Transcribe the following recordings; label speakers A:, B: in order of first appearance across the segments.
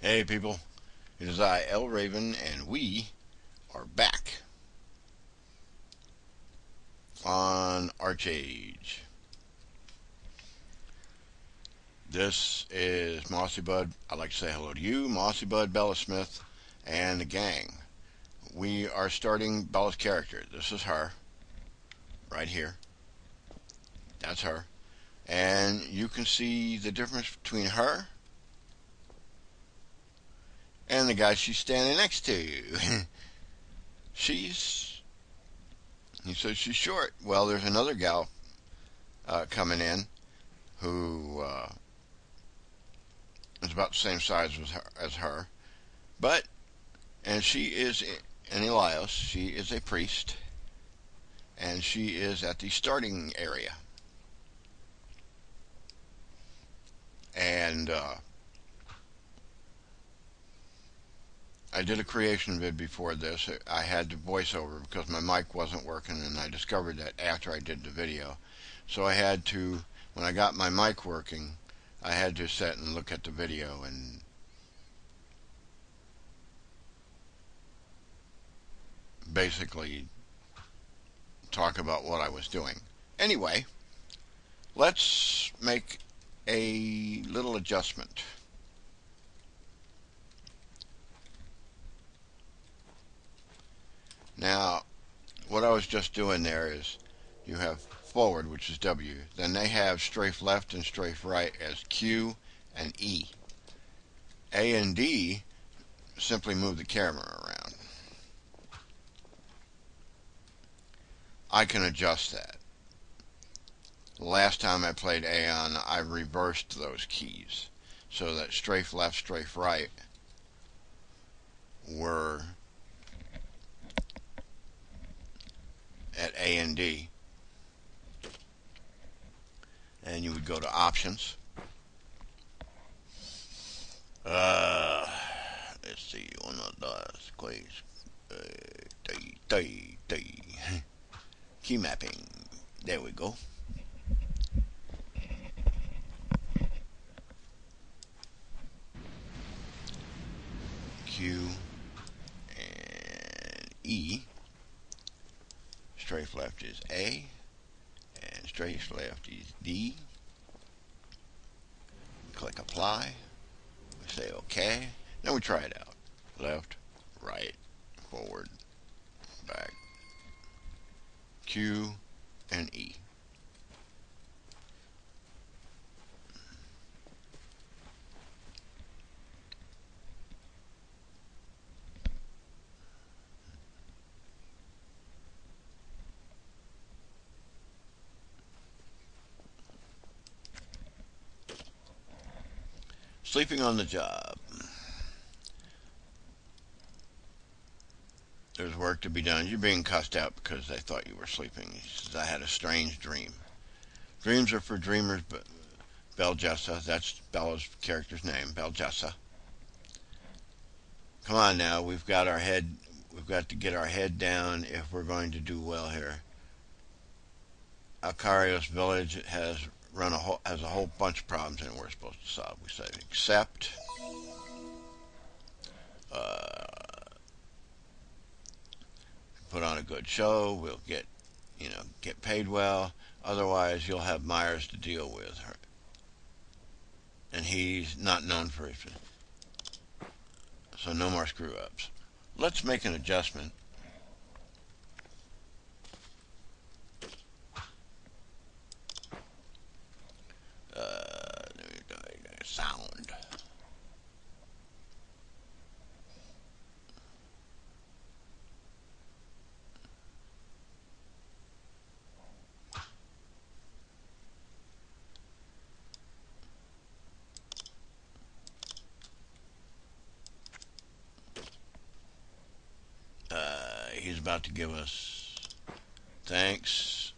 A: Hey people, it is I, L Raven, and we are back on Archage. This is Mossy Bud. I'd like to say hello to you, Mossy Bud, Bella Smith, and the gang. We are starting Bella's character. This is her, right here. That's her. And you can see the difference between her and the guy she's standing next to. He says she's short. Well, there's another gal coming in who is about the same size as her. And she is an Elias. She is a priest. And she is at the starting area. And I did a creation vid before this. I had to voice over because my mic wasn't working, and I discovered that after I did the video. So I had to, when I got my mic working, I had to sit and look at the video and basically talk about what I was doing. Anyway, let's make a little adjustment. Now, what I was just doing there is you have forward, which is W. Then they have strafe left and strafe right as Q and E. A and D simply move the camera around. I can adjust that. The last time I played aion, I reversed those keys so that strafe left, strafe right were at A and D. And you would go to options. Let's see, one of those quiz. Key mapping. There we go. Q and E. Strafe left is A, and strafe left is D. We click apply. We say OK. Now we try it out. Left, right, forward, back. Q and E. Sleeping on the job. There's work to be done. You're being cussed out because they thought you were sleeping. He says, I had a strange dream. Dreams are for dreamers, but Belljessa, that's Bella's character's name, Belljessa. Come on now, we've got to get our head down if we're going to do well here. Alcarios village has a whole bunch of problems and we're supposed to solve. We say accept. Put on a good show. We'll get paid well. Otherwise, you'll have Myers to deal with her, and he's not known for his. So no more screw ups. Let's make an adjustment. Sound. He's about to give us thanks.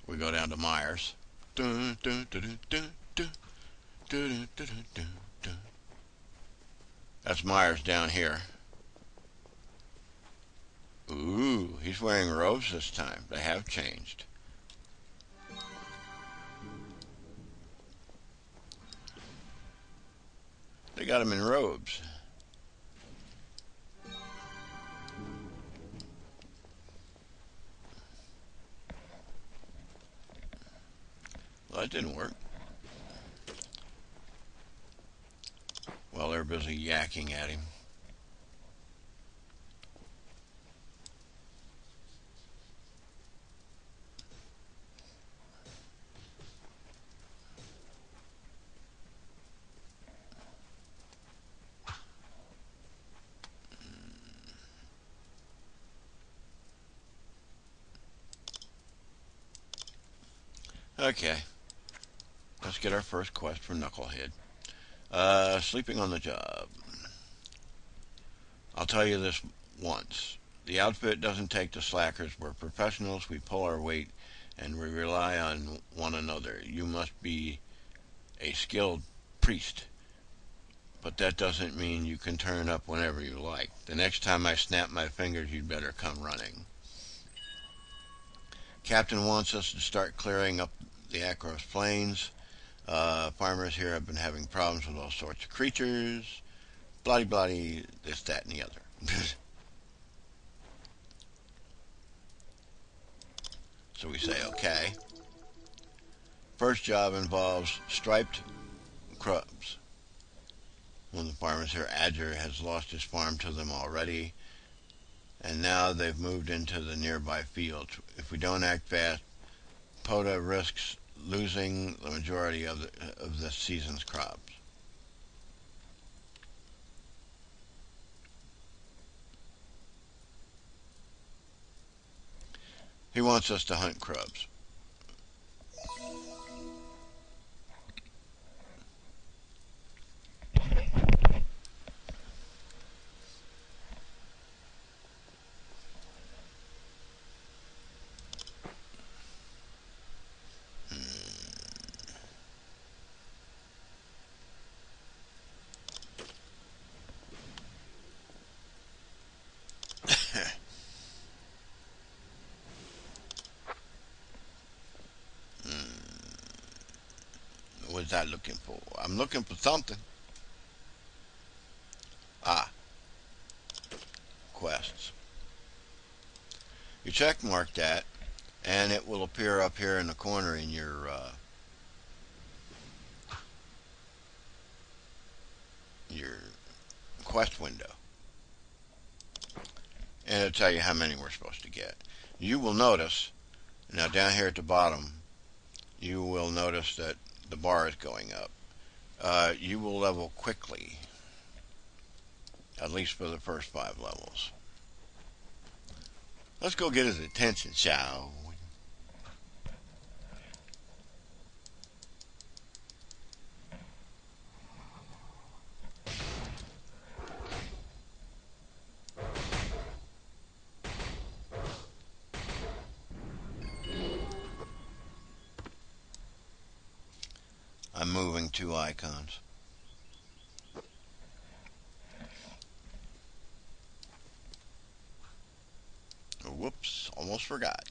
A: We go down to Myers. That's Myers down here. Ooh, he's wearing robes this time. They have changed. got them in robes. Well, that didn't work. Well, they're busy yakking at him. Okay, let's get our first quest for Knucklehead. Sleeping on the job. I'll tell you this once. The outfit doesn't take the slackers. We're professionals. We pull our weight, and we rely on one another. You must be a skilled priest, but that doesn't mean you can turn up whenever you like. The next time I snap my fingers, you'd better come running. Captain wants us to start clearing up the Akros Plains. Farmers here have been having problems with all sorts of creatures. Bloody, bloody, this, that, and the other. So we say, okay. First job involves striped crubs. One of the farmers here, Adger, has lost his farm to them already, and now they've moved into the nearby fields. If we don't act fast, poeta risks losing the majority of the season's crops. He wants us to hunt crubs. What is that looking for? I'm looking for something. Ah, quests. You check mark that, and it will appear up here in the corner in your quest window, and it'll tell you how many we're supposed to get. You will notice now down here at the bottom, you will notice that the bar is going up. You will level quickly, at least for the first 5 levels. Let's go get his attention, shall we? I'm moving 2 icons. Whoops, almost forgot.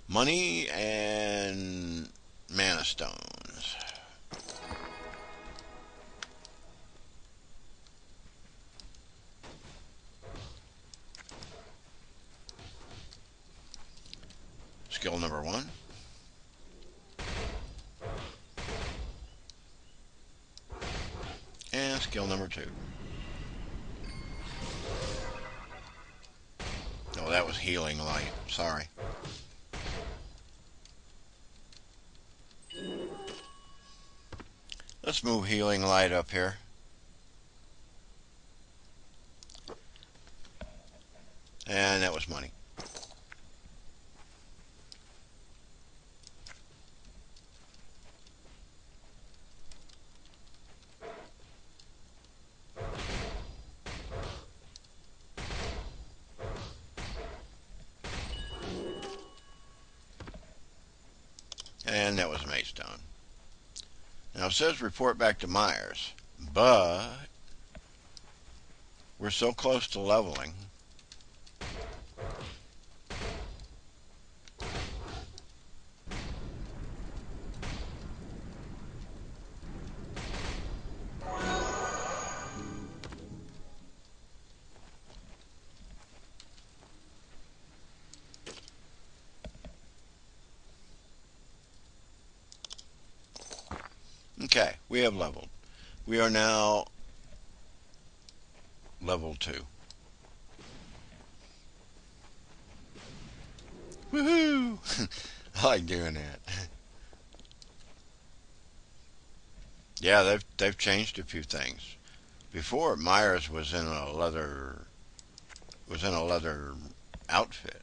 A: Money and mana stones. Skill number 1. And skill number 2. Oh, that was healing light. Sorry. Let's move healing light up here. And that was money. And that was a Maidstone. Now it says report back to Myers, but we're so close to leveling. Okay, we have leveled. We are now level 2. Woohoo! I like doing that. Yeah, they've changed a few things. Before, Myers was in a leather outfit.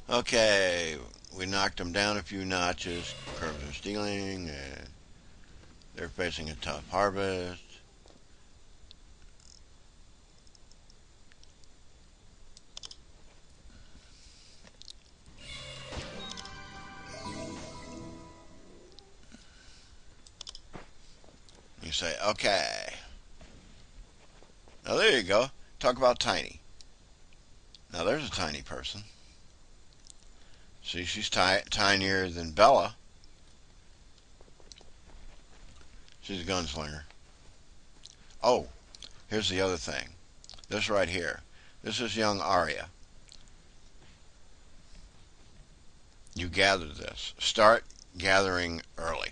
A: Okay, we knocked them down a few notches. Curves are stealing. They're facing a tough harvest. You say, okay. Now there you go. Talk about tiny. Now there's a tiny person. See, she's tinier than Bella. She's a gunslinger. Oh, here's the other thing. This right here. This is young Arya. You gather this. Start gathering early.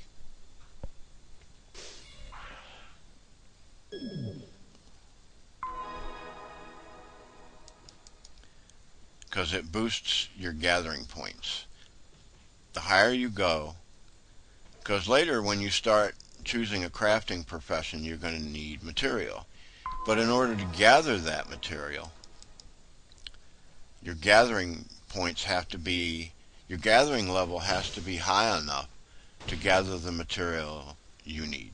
A: Because it boosts your gathering points. The higher you go, because later when you start choosing a crafting profession, you're going to need material. But in order to gather that material, your gathering points have to be, your gathering level has to be high enough to gather the material you need.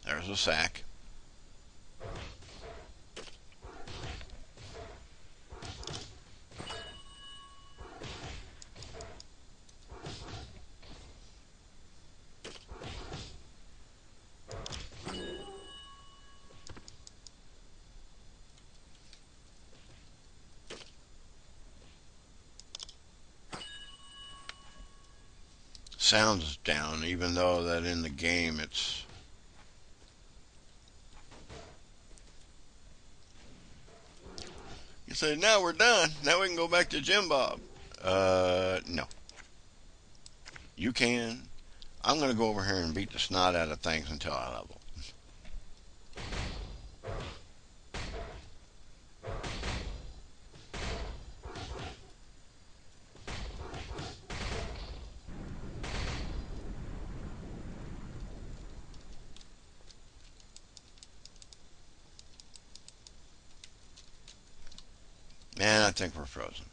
A: There's a sack. Sounds down, even though that in the game it's... You say, now we're done. Now we can go back to Jim Bob. No. You can. I'm going to go over here and beat the snot out of things until I level. Man, I think we're frozen.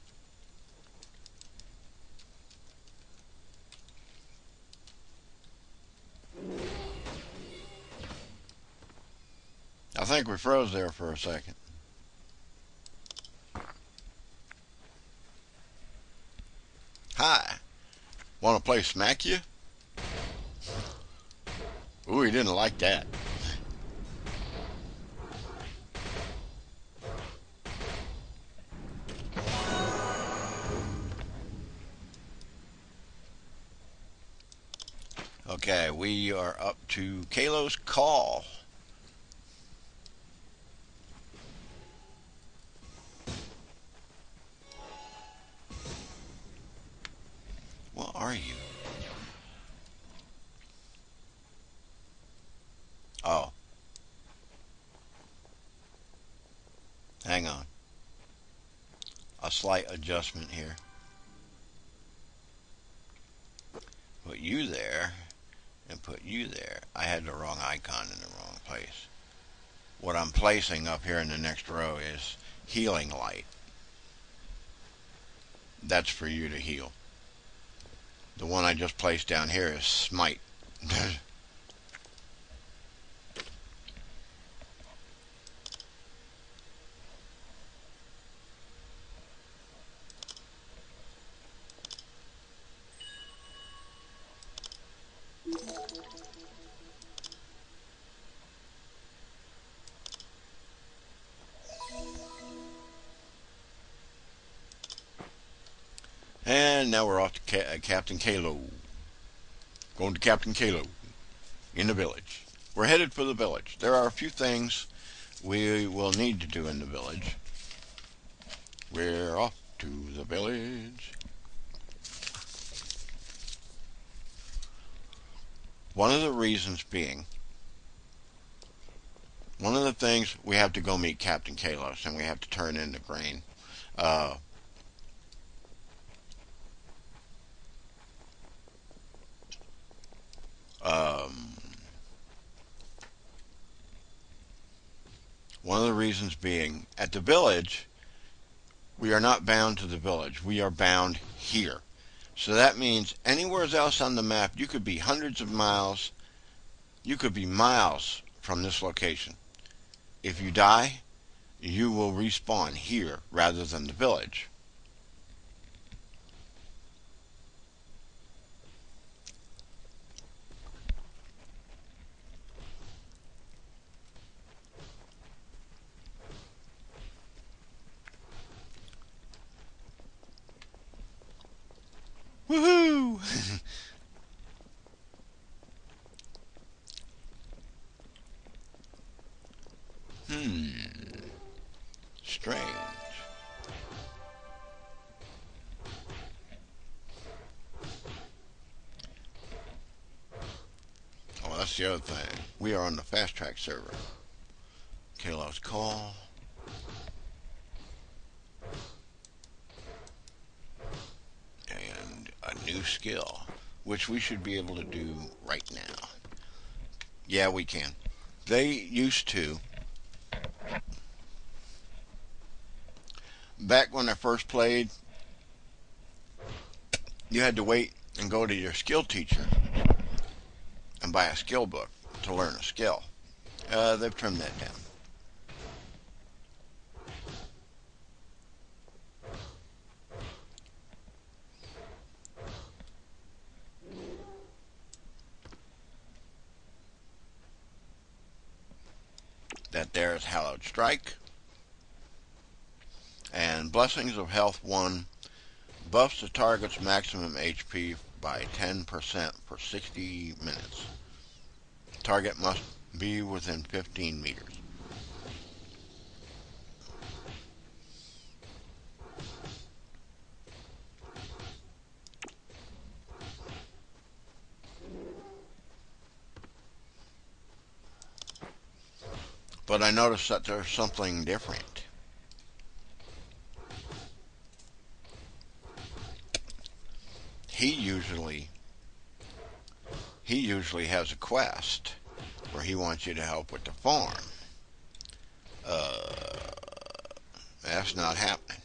A: I think we froze there for a second. Hi. Want to play smack you? Ooh, he didn't like that. Okay, we are up to Kalo's Call. What are you? Oh. Hang on. A slight adjustment here. Put you there and put you there. I had the wrong icon in the wrong place. What I'm placing up here in the next row is Healing Light. That's for you to heal. The one I just placed down here is Smite. And now we're off to Captain Kalo. Going to Captain Kalo in the village. We're headed for the village. There are a few things we will need to do in the village. We're off to the village. One of the reasons being, one of the things, we have to go meet Captain Kalos, and we have to turn in the grain. Uh, um, One of the reasons being, at the village, we are not bound to the village. We are bound here. So that means anywhere else on the map, you could be hundreds of miles, you could be miles from this location. If you die, you will respawn here rather than the village. Woohoo! Strange. Oh, that's the other thing. We are on the fast track server. Kalos call. And a new skill, which we should be able to do right now. Yeah, we can. They used to, back when I first played, you had to wait and go to your skill teacher and buy a skill book to learn a skill. They've trimmed that down. That there is Hallowed Strike. And Blessings of Health 1 buffs the target's maximum HP by 10% for 60 minutes. Target must be within 15 meters. But I noticed that there's something different. He usually has a quest where he wants you to help with the farm. That's not happening.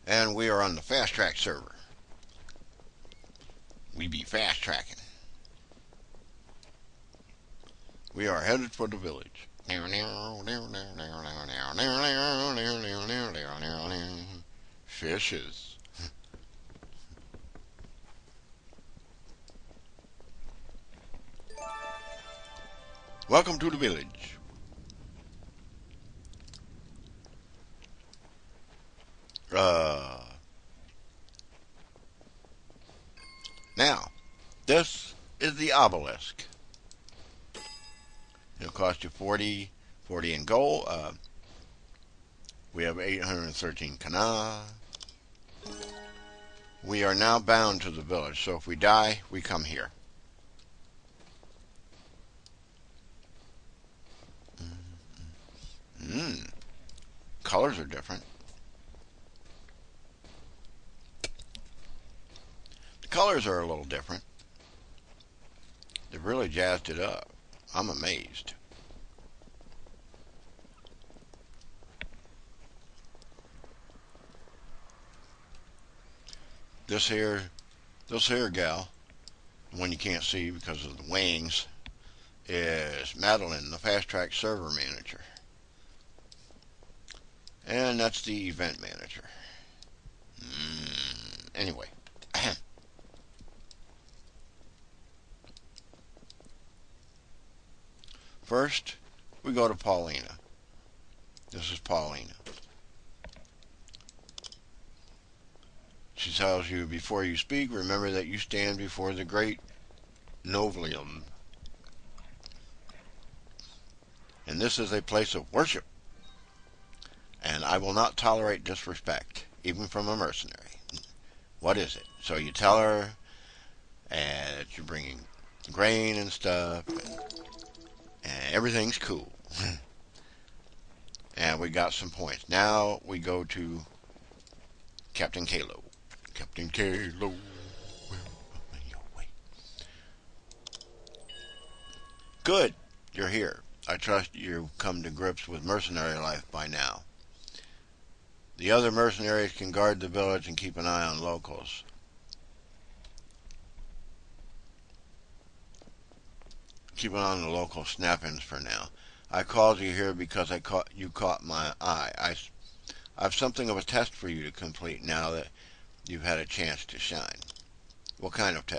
A: And we are on the fast track server. We be fast tracking. We are headed for the village. Fishes. Welcome to the village. Now, this is the obelisk. It'll cost you 40 in gold. We have 813 kana. We are now bound to the village, so if we die, we come here. Colors are different. The colors are a little different. They've really jazzed it up. I'm amazed. This here gal, the one you can't see because of the wings, is Madeline, the fast track server manager. And that's the event manager. Anyway. First, We go to Paulina. This is Paulina. She tells you, before you speak, remember that you stand before the great Novlium. And this is a place of worship. And I will not tolerate disrespect, even from a mercenary. What is it? So you tell her that you're bringing grain and stuff, and everything's cool. And we got some points. Now we go to Captain Kalo. Captain Kalo. Good, you're here. I trust you've come to grips with mercenary life by now. The other mercenaries can guard the village and keep an eye on locals. Keep an eye on the local snap-ins for now. I called you here because you caught my eye. I've something of a test for you to complete now that you've had a chance to shine. What kind of test?